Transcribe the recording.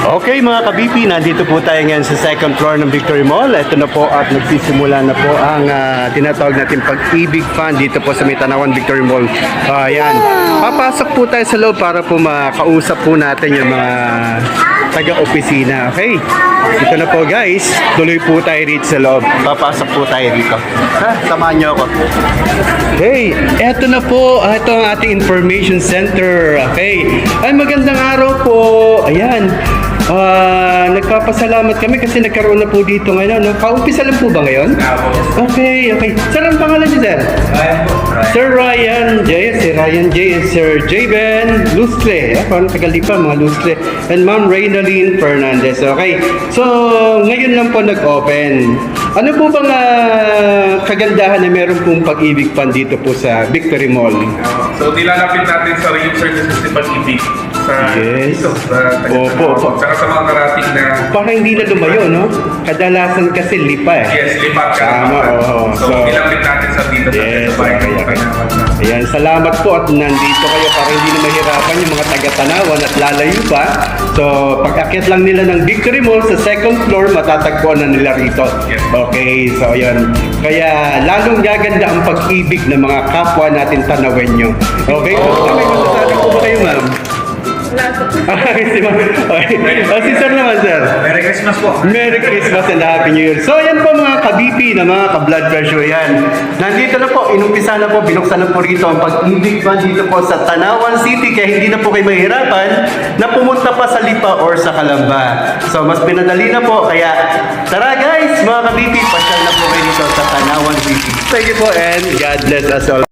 Okay mga ka-BP, nandito po tayo ngayon sa second floor ng Victory Mall. Ito na po at nagsisimula na po ang tinatawag natin Pag-ibig Fund dito po sa May Tanawan Victory Mall. Ayan. Papasok po tayo sa loob para po makausap po natin yung mga taga-opisina. Okay? Ito na po guys. Tuloy po tayo rito sa loob. Papasok po tayo rito. Samahan niyo ako. Hey, eto na po. Ito ang ating information center. Okay. Ay, magandang araw po. Ayan. Nagpapasalamat kami kasi nagkaroon na po dito ngayon. No? Kaumpisa lang po ba ngayon? Okay, okay. Sir, ang pangalan niyo, sir? Sir Ryan J. Si Ryan J. and Sir J-Ben Lustre. Parang tagal-lipa, mga Lustre. And Ma'am Reynalyn Fernandez. Okay. So, ngayon lang po nag-open. Ano po bang kagandahan na meron pong Pag-ibig Fund dito po sa Victory Mall? So, nilalapit natin sa yung services ni Pag-ibig sa Yes. dito, sa Opo. Saka sa mga karating na Parang hindi na lumayo, no? Kadalasan kasi lipa eh. yes, lipat ka. Tama, oo. So, nilapit natin sa dito Yes, sa okay. Ayan, salamat po at nandito kayo para hindi na mahirapan yung mga taga-Tanawan at lalayo pa. So, pag-akyat lang nila ng Victory Mall sa second floor, matatagpuan na nila rito. Yes. Okay, so ayan. Kaya lalong gaganda ang pag-ibig ng mga kapwa natin Tanawenyo. Okay? May masasabi po ba kayo, ma'am? Ay, si ma'am. Okay. Si sir naman, sir. Merry Christmas po. Merry Christmas and Happy New Year. So, yan po mga ka-BP na mga ka-blood pressure yan. Nandito na po, inumpisa na po, binuksan na po rito ang Pag-ibig Fund dito po sa Tanawan City. Kaya hindi na po kayo mahirapan na pumunta pa sa Lipa or sa Calamba. So, mas pinadali na po. Kaya, tara guys, mga ka-BP, pasyal na po kayo dito sa Tanawan City. Thank you po and God bless us all.